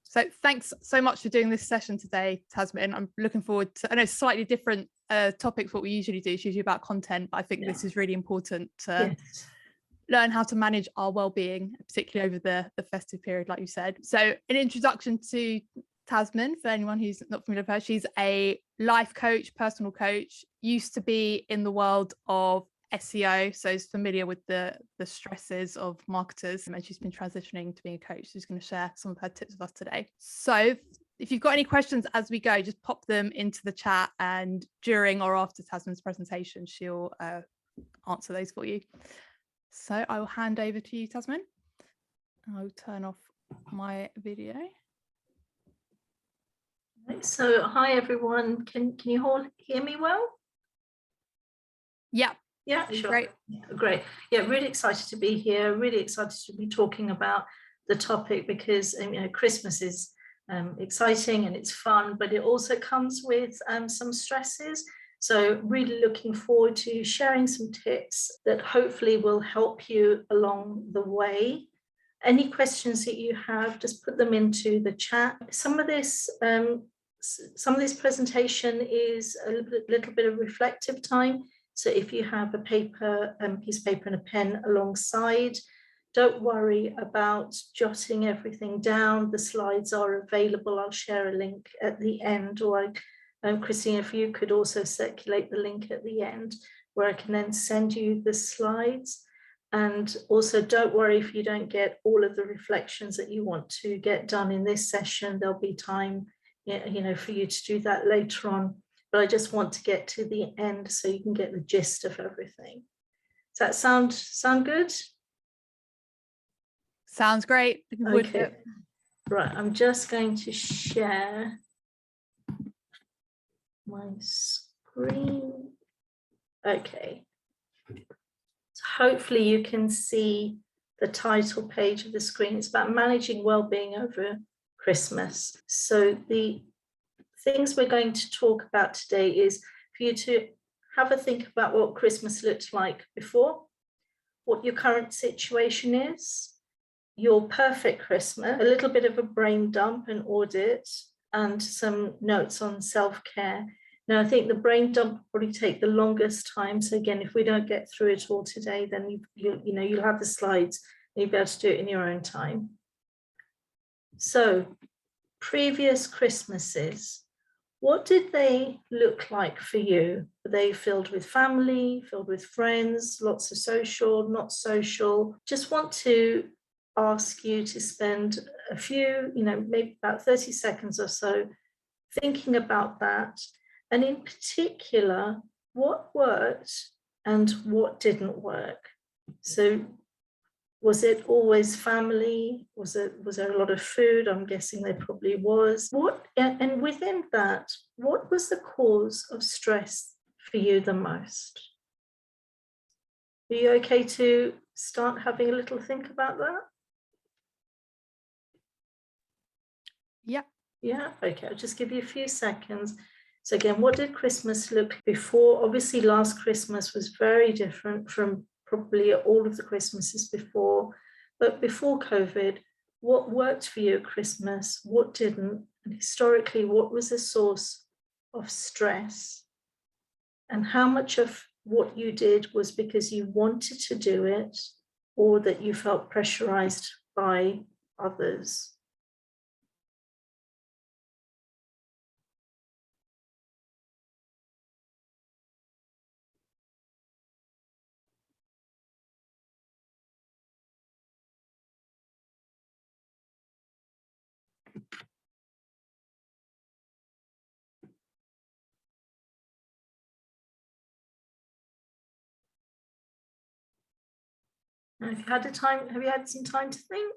So thanks so much for doing this session today, Tazmin. I'm looking forward to, I know it's slightly different topics what we usually do. It's usually about content, but I think this is really important to learn how to manage our well-being, particularly over the festive period, like you said. So an introduction to Tazmin, for anyone who's not familiar with her, she's a life coach, personal coach, used to be in the world of SEO, so is familiar with the stresses of marketers, and she's been transitioning to being a coach. She's going to share some of her tips with us today. So if you've got any questions as we go, just pop them into the chat, and during or after Tazmin's presentation, she'll answer those for you. So I will hand over to you, Tazmin. I'll turn off my video. So hi everyone, can you all hear me well? Yeah, sure. Great. Yeah, really excited to be here, really excited to be talking about the topic, because Christmas is exciting and it's fun, but it also comes with some stresses. So really looking forward to sharing some tips that hopefully will help you along the way. Any questions that you have, just put them into the chat. Some of this presentation is a little bit of reflective time. So if you have a paper, piece of paper and a pen alongside, don't worry about jotting everything down. The slides are available. I'll share a link at the end, or Christine, if you could also circulate the link at the end, where I can then send you the slides. And also don't worry if you don't get all of the reflections that you want to get done in this session. There'll be time, for you to do that later on. But I just want to get to the end so you can get the gist of everything. Does that sound good? Sounds great. Okay. Right, I'm just going to share my screen. Okay. So hopefully you can see the title page of the screen. It's about managing well-being over Christmas. So the things we're going to talk about today is for you to have a think about what Christmas looked like before, what your current situation is, your perfect Christmas, a little bit of a brain dump and audit, and some notes on self-care. Now, I think the brain dump will probably take the longest time. So again, if we don't get through it all today, then you'll have the slides and you'll be able to do it in your own time. So previous Christmases, what did they look like for you? Were they filled with family, filled with friends, lots of social, not social? Just want to ask you to spend a few, maybe about 30 seconds or so thinking about that. And in particular, what worked and what didn't work? So was it always family? Was there a lot of food? I'm guessing there probably was. And within that, what was the cause of stress for you the most? Are you okay to start having a little think about that? Yeah, okay, I'll just give you a few seconds. So again, what did Christmas look like before? Obviously, last Christmas was very different from probably all of the Christmases before, but before COVID, what worked for you at Christmas, what didn't, and historically, what was the source of stress, and how much of what you did was because you wanted to do it or that you felt pressurized by others? Have you had some time to think?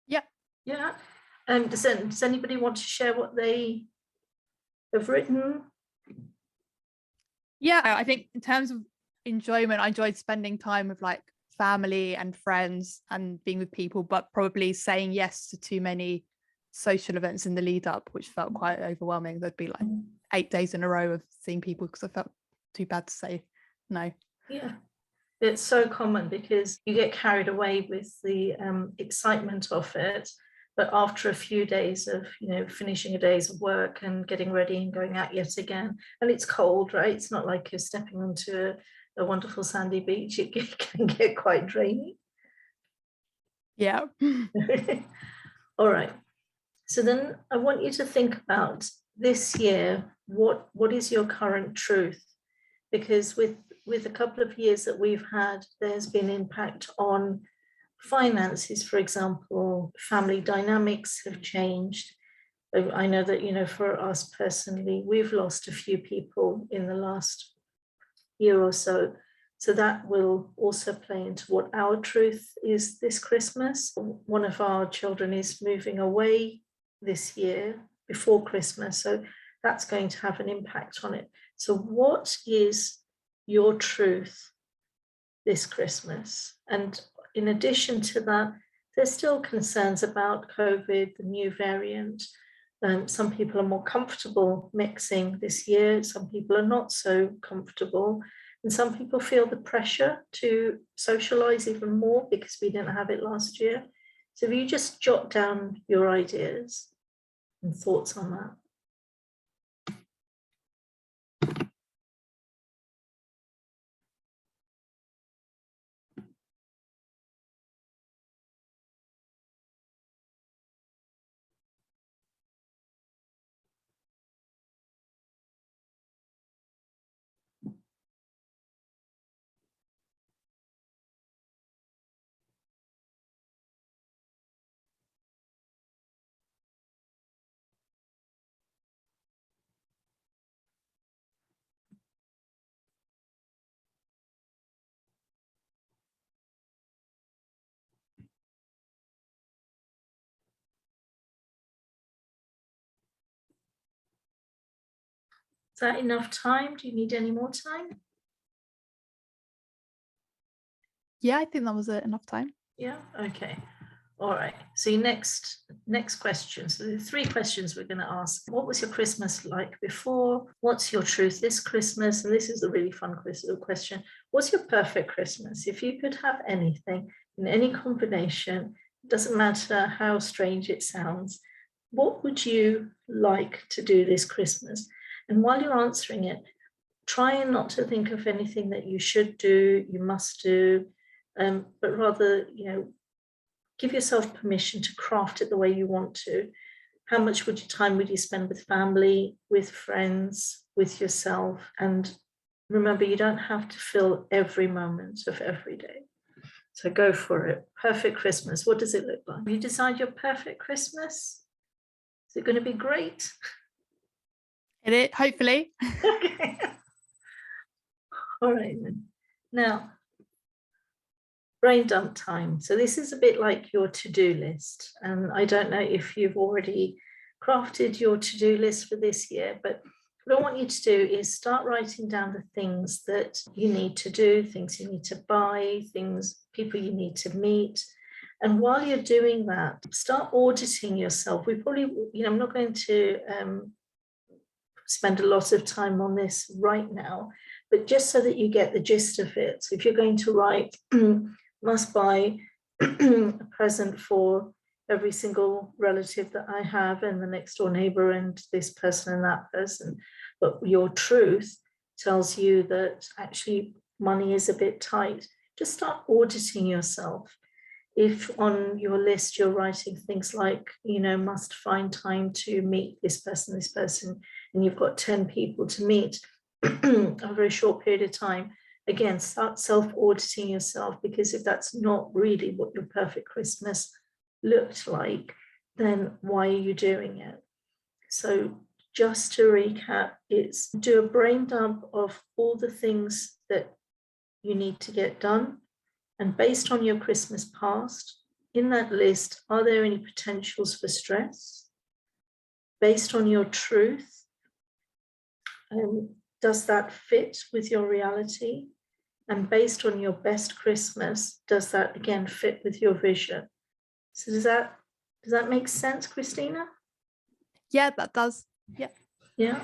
Yeah. Does anybody want to share what they have written? Yeah, I think in terms of enjoyment, I enjoyed spending time with like family and friends and being with people, but probably saying yes to too many social events in the lead up, which felt quite overwhelming. There'd be like 8 days in a row of seeing people because I felt too bad to say no. Yeah. It's so common because you get carried away with the excitement of it. But after a few days of, finishing a day's of work and getting ready and going out yet again, and it's cold, right? It's not like you're stepping onto a wonderful sandy beach. It can get quite draining. Yeah. All right. So then I want you to think about this year, what is your current truth? Because with a couple of years that we've had, there's been impact on finances, for example. Family dynamics have changed. I know that, for us personally, we've lost a few people in the last year or so. So that will also play into what our truth is this Christmas. One of our children is moving away this year before Christmas. So that's going to have an impact on it. So what is your truth this Christmas? And in addition to that, there's still concerns about COVID, the new variant. Some people are more comfortable mixing this year. Some people are not so comfortable. And some people feel the pressure to socialize even more because we didn't have it last year. So if you just jot down your ideas and thoughts on that. Is that enough time? Do you need any more time? Yeah, I think that was enough time. Yeah, okay. All right. So your next question. So the 3 questions we're going to ask. What was your Christmas like before? What's your truth this Christmas? And this is a really fun question. What's your perfect Christmas? If you could have anything in any combination, it doesn't matter how strange it sounds, what would you like to do this Christmas? And while you're answering it, try not to think of anything that you should do, you must do, but rather, give yourself permission to craft it the way you want to. How much time would you spend with family, with friends, with yourself? And remember, you don't have to fill every moment of every day. So go for it. Perfect Christmas. What does it look like? Have you designed your perfect Christmas? Is it going to be great? It hopefully. Okay. All right then. Now, brain dump time. So this is a bit like your to-do list. And I don't know if you've already crafted your to-do list for this year, but what I want you to do is start writing down the things that you need to do, things you need to buy, people you need to meet. And while you're doing that, start auditing yourself. We probably, I'm not going to spend a lot of time on this right now, but just so that you get the gist of it. So if you're going to write, must buy a present for every single relative that I have and the next door neighbor and this person and that person, but your truth tells you that actually money is a bit tight, just start auditing yourself. If on your list you're writing things like, must find time to meet this person, and you've got 10 people to meet over a short period of time, again, start self-auditing yourself, because if that's not really what your perfect Christmas looked like, then why are you doing it? So just to recap, it's do a brain dump of all the things that you need to get done. And based on your Christmas past, in that list, are there any potentials for stress? Based on your truth, does that fit with your reality? And based on your best Christmas, does that again fit with your vision? So does that make sense, Christina? Yeah, that does. Yeah. Yeah.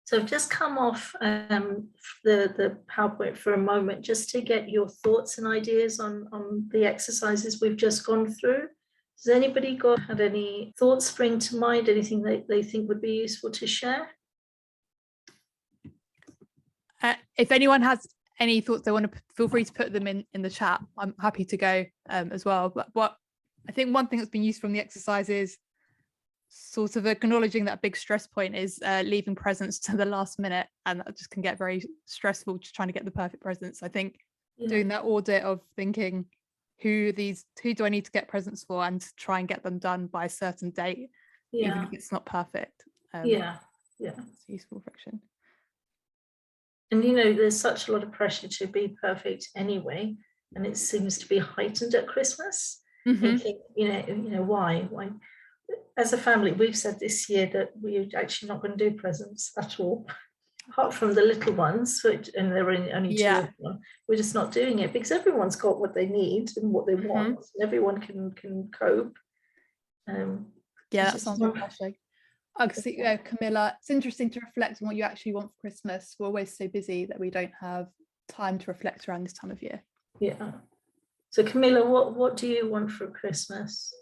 So I've just come off the PowerPoint for a moment just to get your thoughts and ideas on the exercises we've just gone through. Has anybody had any thoughts spring to mind, anything that they think would be useful to share? If anyone has any thoughts they want to, feel free to put them in the chat. I'm happy to go as well. But what I think one thing that's been used from the exercise is sort of acknowledging that a big stress point is leaving presents to the last minute, and that just can get very stressful, just trying to get the perfect presents. I think doing that audit of thinking who do I need to get presents for, and try and get them done by a certain date, even if it's not perfect. It's useful friction. And there's such a lot of pressure to be perfect anyway, and it seems to be heightened at Christmas. Thinking, why? As a family, we've said this year that we're actually not going to do presents at all, apart from the little ones, and there are only two of them. We're just not doing it because everyone's got what they need and what they want, and everyone can cope. That sounds refreshing. Camilla, it's interesting to reflect on what you actually want for Christmas. We're always so busy that we don't have time to reflect around this time of year. Yeah. So Camilla, what do you want for Christmas?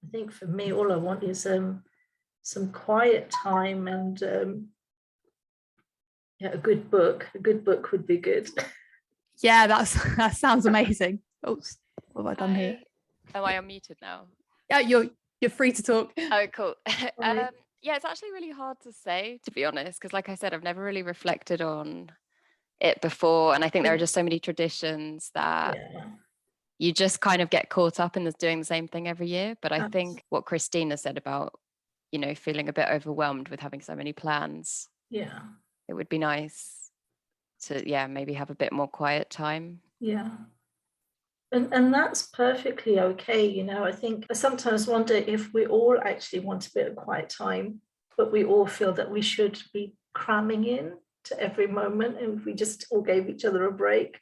I think for me, all I want is some quiet time and a good book. A good book would be good. Yeah, that sounds amazing. Oops, what have I done here? Am I unmuted now? Yeah, you're free to talk. Oh, cool. Yeah, it's actually really hard to say, to be honest, because like I said, I've never really reflected on it before, and I think there are just so many traditions that you just kind of get caught up in doing the same thing every year. But I think what Christina said about, feeling a bit overwhelmed with having so many plans. Yeah. It would be nice to, maybe have a bit more quiet time. Yeah. And that's perfectly okay. I think I sometimes wonder if we all actually want a bit of quiet time, but we all feel that we should be cramming in to every moment, and if we just all gave each other a break.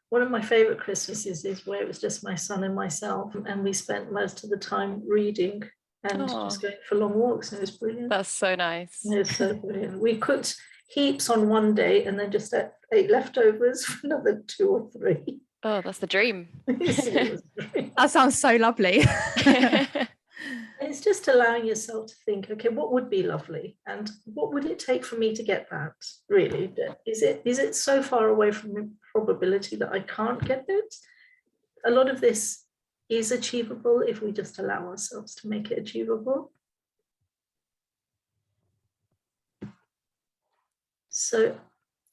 One of my favorite Christmases is where it was just my son and myself, and we spent most of the time reading and just going for long walks, and it was brilliant. That's so nice. It was so brilliant. We cooked heaps on one day and then just ate leftovers for another 2 or 3. Oh, that's the dream. That sounds so lovely. It's just allowing yourself to think, okay, what would be lovely, and what would it take for me to get that? Really, is it so far away from probability that I can't get it? A lot of this is achievable if we just allow ourselves to make it achievable. So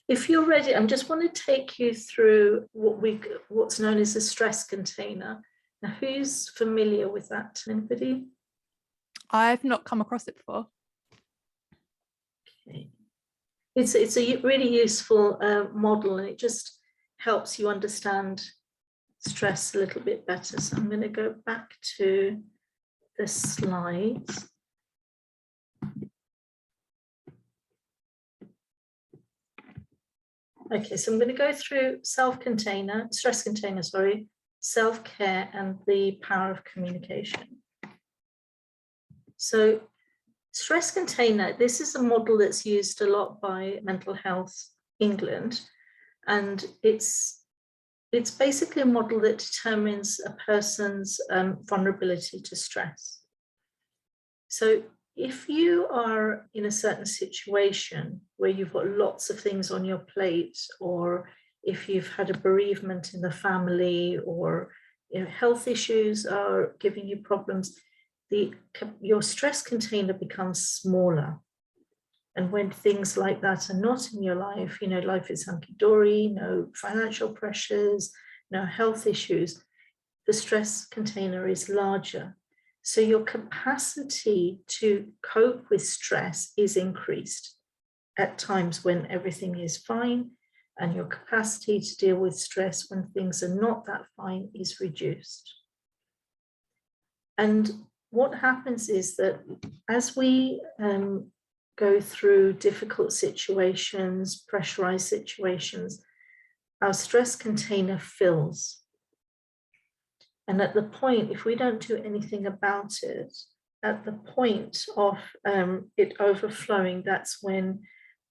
if you're ready, I just want to take you through what's known as a stress container. Now, who's familiar with that? Anybody? I've not come across it before. Okay. It's a really useful model, and it just helps you understand stress a little bit better. So I'm going to go back to the slides. Okay, so I'm going to go through stress container, self-care, and the power of communication. So stress container, this is a model that's used a lot by Mental Health England, and it's basically a model that determines a person's vulnerability to stress. So if you are in a certain situation where you've got lots of things on your plate, or if you've had a bereavement in the family, or health issues are giving you problems, your stress container becomes smaller. And when things like that are not in your life, life is hunky-dory, no financial pressures, no health issues, the stress container is larger. So your capacity to cope with stress is increased at times when everything is fine, and your capacity to deal with stress when things are not that fine is reduced. And what happens is that as we go through difficult situations, pressurized situations, our stress container fills. And at the point, if we don't do anything about it, at the point of it overflowing, that's when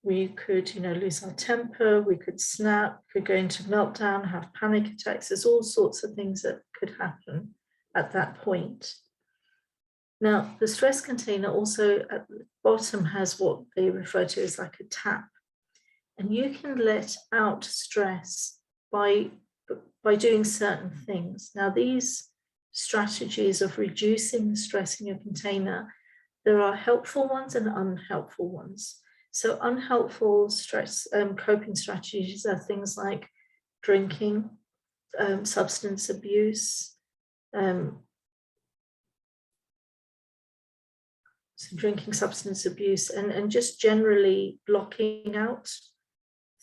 we could, lose our temper, we could snap, could go into meltdown, have panic attacks. There's all sorts of things that could happen at that point. Now, the stress container also at the bottom has what they refer to as like a tap. And you can let out stress by doing certain things. Now, these strategies of reducing the stress in your container, there are helpful ones and unhelpful ones. So unhelpful stress coping strategies are things like drinking, substance abuse, and just generally blocking out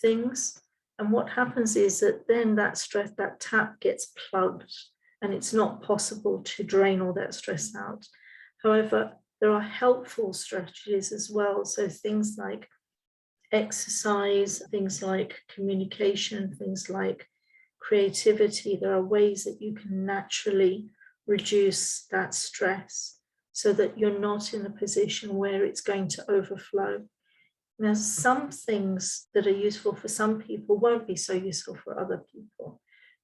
things. And what happens is that then that stress, that tap gets plugged, and it's not possible to drain all that stress out. However, there are helpful strategies as well. So things like exercise, things like communication, things like creativity. There are ways that you can naturally reduce that stress so that you're not in a position where it's going to overflow. Now, some things that are useful for some people won't be so useful for other people.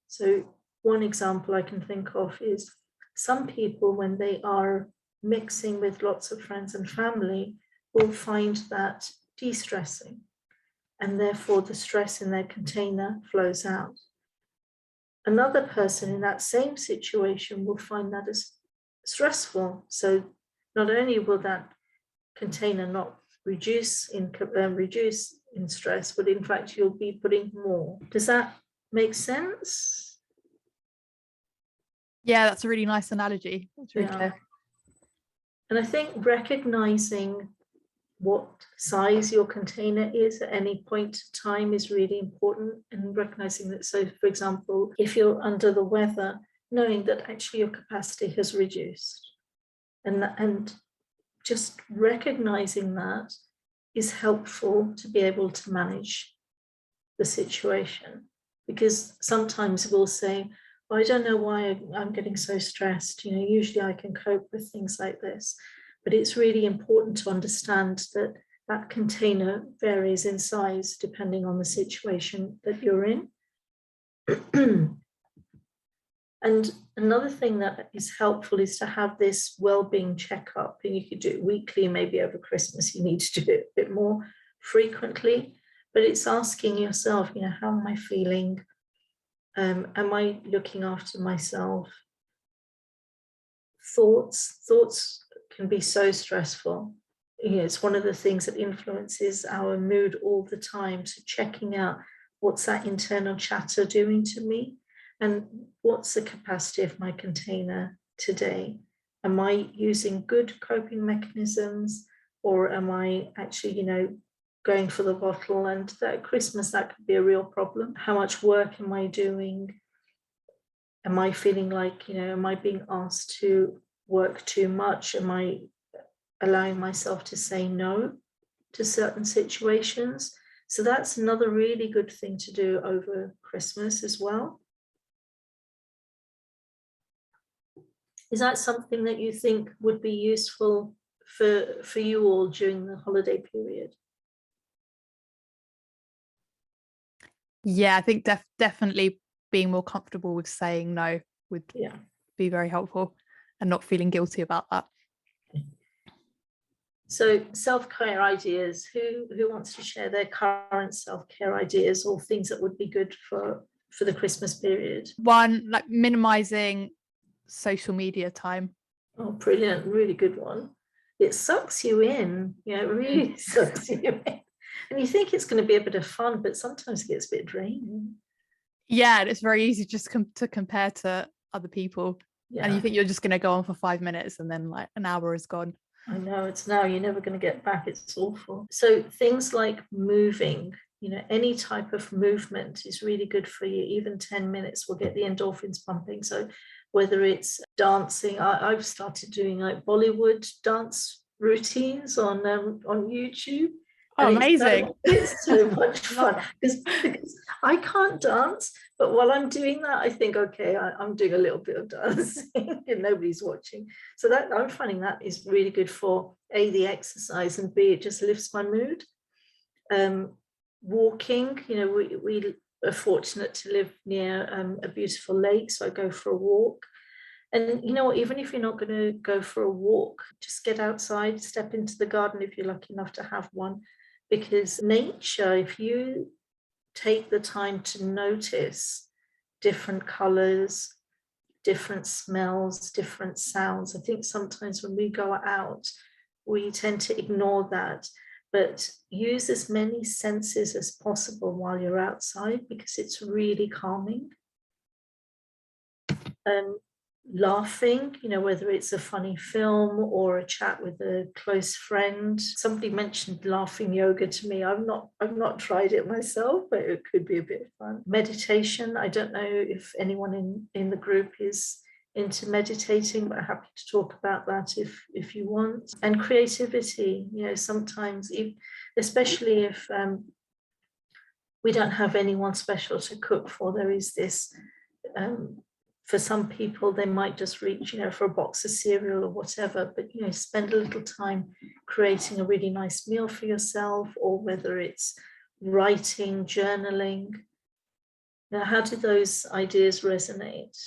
So one example I can think of is some people, when they are mixing with lots of friends and family, will find that de-stressing, and therefore the stress in their container flows out. Another person in that same situation will find that as stressful. So not only will that container not reduce in stress, but in fact you'll be putting more. Does that make sense? Yeah, that's a really nice analogy. That's really clear. And I think recognizing what size your container is at any point in time is really important, and recognizing that, so for example, if you're under the weather, knowing that actually your capacity has reduced, and just recognizing that is helpful to be able to manage the situation. Because sometimes we'll say, oh, I don't know why I'm getting so stressed. Usually I can cope with things like this. But it's really important to understand that that container varies in size depending on the situation that you're in. And another thing that is helpful is to have this well-being checkup, and you could do it weekly, maybe over Christmas you need to do it a bit more frequently, but it's asking yourself, how am I feeling? Am I looking after myself? Thoughts can be so stressful. It's one of the things that influences our mood all the time. So checking out, what's that internal chatter doing to me? And what's the capacity of my container today? Am I using good coping mechanisms, or am I actually, going for the bottle? And at Christmas, that could be a real problem. How much work am I doing? Am I feeling like, am I being asked to work too much? Am I allowing myself to say no to certain situations? So that's another really good thing to do over Christmas as well. Is that something that you think would be useful for you all during the holiday period? Yeah, I think definitely being more comfortable with saying no would be very helpful, and not feeling guilty about that. So self-care ideas, who wants to share their current self-care ideas or things that would be good for the Christmas period? One, like minimizing social media time. Oh, brilliant. Really good one. It sucks you in. It really sucks you in. And you think it's going to be a bit of fun, but sometimes it gets a bit draining. Yeah, and it's very easy just to compare to other people. Yeah. And you think you're just going to go on for 5 minutes and then like an hour is gone. I know, it's now, you're never going to get back. It's awful. So things like moving, any type of movement is really good for you. Even 10 minutes will get the endorphins pumping. So whether it's dancing, I've started doing like Bollywood dance routines on YouTube. Oh, amazing. It's so much fun because I can't dance, but while I'm doing that, I think, okay, I'm doing a little bit of dancing and nobody's watching. So that I'm finding that is really good for A, the exercise, and B, it just lifts my mood. Walking, we are fortunate to live near a beautiful lake, so I go for a walk. And you know what, even if you're not going to go for a walk, just get outside, step into the garden if you're lucky enough to have one. Because nature, if you take the time to notice different colors, different smells, different sounds, I think sometimes when we go out, we tend to ignore that. But use as many senses as possible while you're outside because it's really calming. Laughing, whether it's a funny film or a chat with a close friend. Somebody mentioned laughing yoga to me. I've not tried it myself, but it could be a bit of fun. Meditation, I don't know if anyone in the group is into meditating, but I'm happy to talk about that if you want. And creativity, sometimes, especially if we don't have anyone special to cook for, there is this for some people, they might just reach, for a box of cereal or whatever, but, spend a little time creating a really nice meal for yourself, or whether it's writing, journaling. Now, how do those ideas resonate?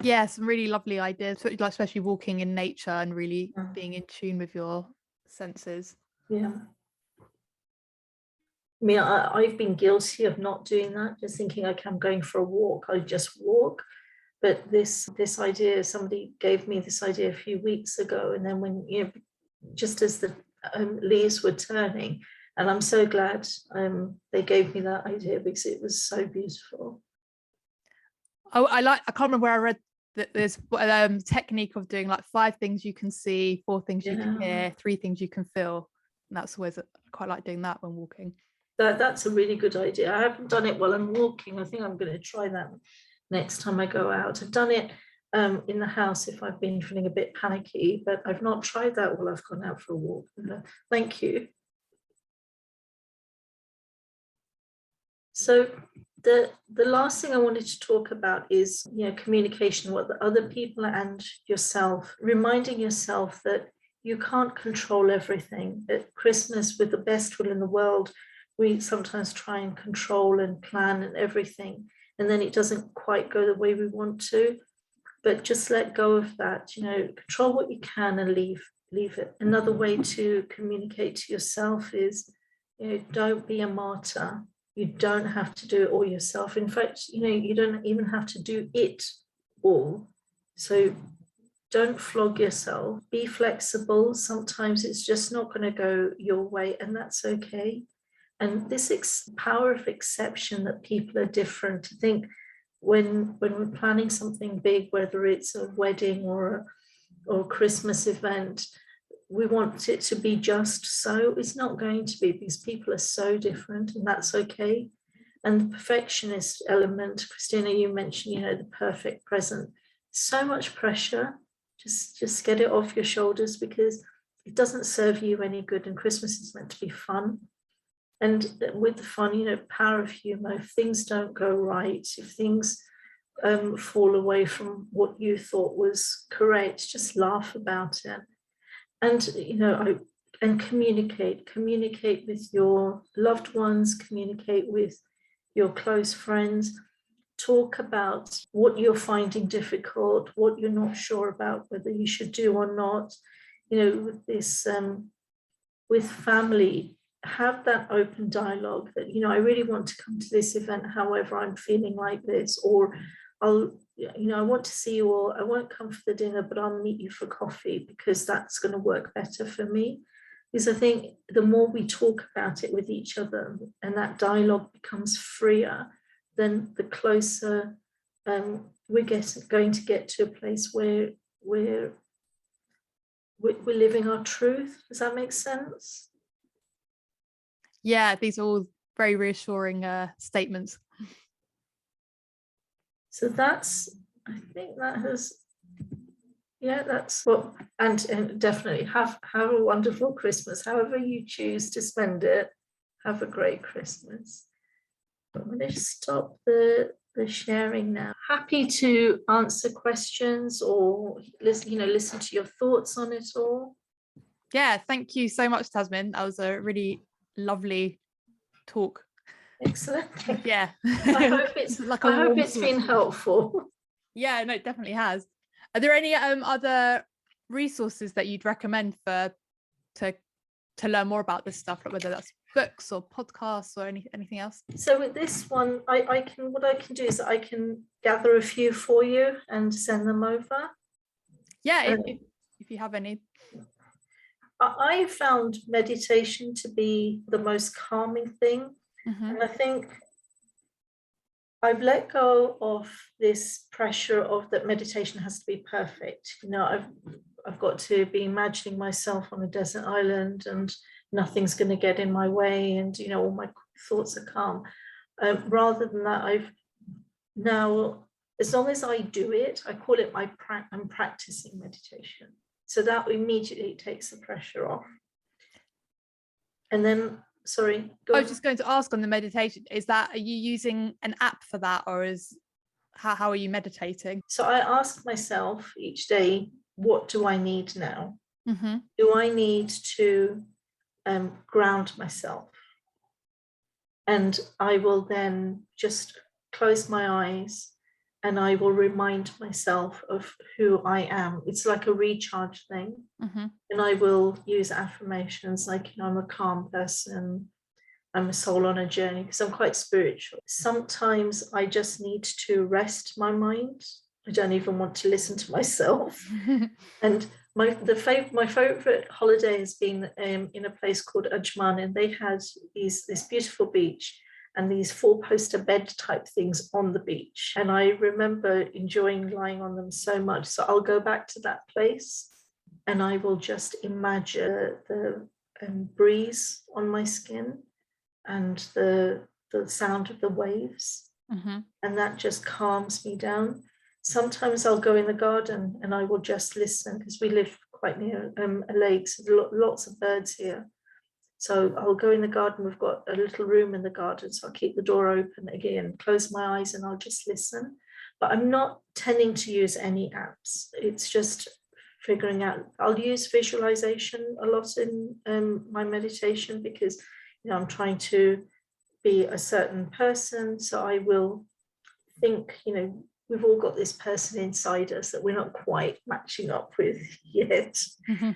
Yeah, some really lovely ideas, especially walking in nature and really being in tune with your senses. Yeah. I mean, I've been guilty of not doing that, just thinking, okay, I'm going for a walk, I just walk. But this idea, somebody gave me this idea a few weeks ago, and then when, just as the leaves were turning, and I'm so glad they gave me that idea because it was so beautiful. Oh, I can't remember where I read that there's technique of doing like 5 things you can see, 4 things you can hear, 3 things you can feel. And that's always, I quite like doing that when walking. That's a really good idea. I haven't done it while I'm walking. I think I'm going to try that next time I go out. I've done it in the house if I've been feeling a bit panicky, but I've not tried that while I've gone out for a walk. Thank you. So the last thing I wanted to talk about is, communication, what the other people and yourself, reminding yourself that you can't control everything. At Christmas, with the best will in the world, we sometimes try and control and plan and everything, and then it doesn't quite go the way we want to. But just let go of that, control what you can and leave it. Another way to communicate to yourself is, don't be a martyr. You don't have to do it all yourself. In fact, you don't even have to do it all. So don't flog yourself. Be flexible. Sometimes it's just not going to go your way, and that's okay. And this power of exception, that people are different. I think when we're planning something big, whether it's a wedding or a Christmas event, we want it to be just so. It's not going to be, because people are so different, and that's okay. And the perfectionist element, Christina, you mentioned, the perfect present. So much pressure. Just get it off your shoulders, because it doesn't serve you any good. And Christmas is meant to be fun. And with the fun, power of humor. If things don't go right, if things fall away from what you thought was correct, just laugh about it. And, and communicate with your loved ones, communicate with your close friends, talk about what you're finding difficult, what you're not sure about, whether you should do or not. With this, with family, have that open dialogue that, I really want to come to this event, however, I'm feeling like this, or I want to see you all. I won't come for the dinner, but I'll meet you for coffee because that's going to work better for me. Because I think the more we talk about it with each other and that dialogue becomes freer, then the closer we're going to get to a place where we're living our truth. Does that make sense? Yeah, these are all very reassuring statements. So I think that has Yeah, that's what, and definitely have a wonderful Christmas. However you choose to spend it, have a great Christmas. I'm going to stop the sharing now. Happy to answer questions or listen to your thoughts on it all. Yeah, thank you so much, Tazmin. That was a really lovely talk. Excellent. Yeah. I hope it's been helpful. Yeah, no, it definitely has. Are there any other resources that you'd recommend to learn more about this stuff, like whether that's books or podcasts or anything else? So with this one, I can do is I can gather a few for you and send them over. Yeah, if you have any. I found meditation to be the most calming thing. And I think I've let go of this pressure of that meditation has to be perfect. I've got to be imagining myself on a desert island and nothing's going to get in my way, and all my thoughts are calm. Rather than that, I've now, as long as I do it, I call it I'm practicing meditation. So that immediately takes the pressure off. And then, sorry, I was just going to ask on the meditation, are you using an app for that, or how are you meditating? So I ask myself each day, what do I need now? Do I need to ground myself? And I will then just close my eyes and I will remind myself of who I am. It's like a recharge thing. And I will use affirmations like, I'm a calm person. I'm a soul on a journey, because I'm quite spiritual. Sometimes I just need to rest my mind. I don't even want to listen to myself. And my favorite holiday has been in a place called Ajman, and they had this beautiful beach and these 4-poster bed type things on the beach. And I remember enjoying lying on them so much. So I'll go back to that place and I will just imagine the breeze on my skin and the sound of the waves. And that just calms me down. Sometimes I'll go in the garden and I will just listen, because we live quite near a lake, so there are lots of birds here. So I'll go in the garden. We've got a little room in the garden, so I'll keep the door open again, close my eyes, and I'll just listen. But I'm not tending to use any apps. It's just figuring out. I'll use visualization a lot in my meditation, because I'm trying to be a certain person. So I will think, we've all got this person inside us that we're not quite matching up with yet.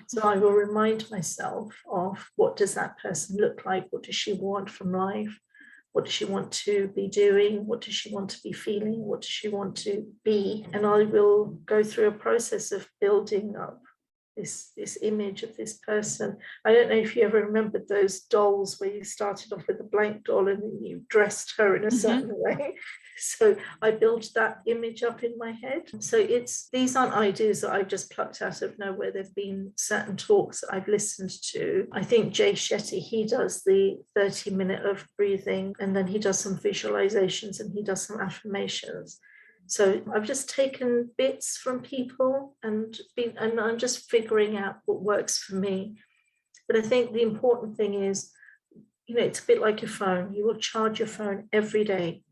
So I will remind myself of, what does that person look like? What does she want from life? What does she want to be doing? What does she want to be feeling? What does she want to be? And I will go through a process of building up this image of this person. I don't know if you ever remembered those dolls where you started off with a blank doll and then you dressed her in a certain way. So I built that image up in my head. So these aren't ideas that I've just plucked out of nowhere. There've been certain talks that I've listened to. I think Jay Shetty, he does the 30-minute of breathing, and then he does some visualizations and he does some affirmations. So I've just taken bits from people and I'm just figuring out what works for me. But I think the important thing is, it's a bit like your phone. You will charge your phone every day,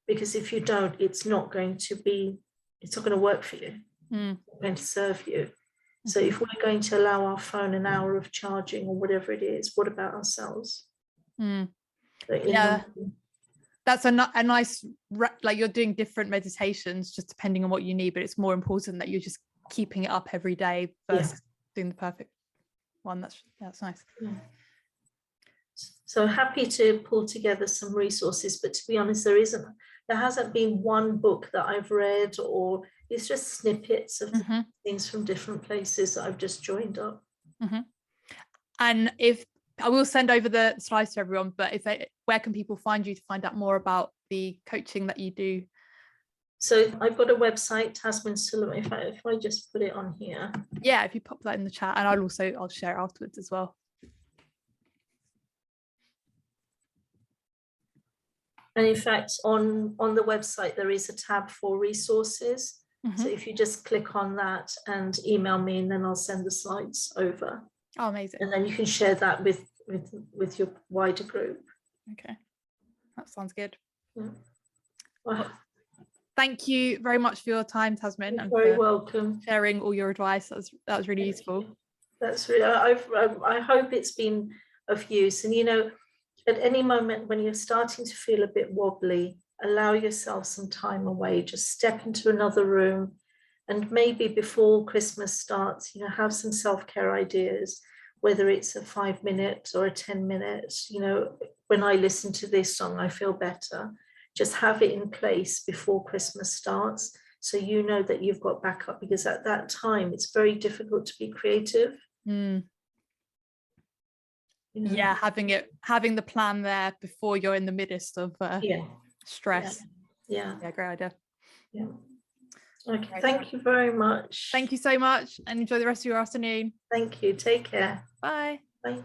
because if you don't, it's not going to work for you. It's not going to serve you. So if we're going to allow our phone an hour of charging or whatever it is, what about ourselves? Yeah. That's a nice, like, you're doing different meditations just depending on what you need, but it's more important that you're just keeping it up every day versus doing the perfect one. That's nice. So happy to pull together some resources, but to be honest, there hasn't been one book that I've read, or it's just snippets of things from different places that I've just joined up. And if I will send over the slides to everyone, but where can people find you to find out more about the coaching that you do? So I've got a website, Tazmin Suleman. If I just put it on here. Yeah, if you pop that in the chat, and I'll share it afterwards as well. And in fact, on the website, there is a tab for resources. So if you just click on that and email me, and then I'll send the slides over. Oh, amazing. And then you can share that with your wider group. Okay, that sounds good. Yeah. Well, thank you very much for your time, Tazmin. You're very welcome. Sharing all your advice. That was really useful. That's really, I hope it's been of use. And, you know, at any moment when you're starting to feel a bit wobbly, allow yourself some time away. Just step into another room, and maybe before Christmas starts, you know, have some self-care ideas, whether it's a 5 minutes or a 10 minutes. You know, when I listen to this song, I feel better. Just have it in place before Christmas starts, so you know that you've got backup, because at that time it's very difficult to be creative. You know? Yeah, having the plan there before you're in the midst of stress. Yeah, great idea. Yeah. Okay, great. Thank you very much. Thank you so much, and enjoy the rest of your afternoon. Thank you. Take care. Bye. Bye.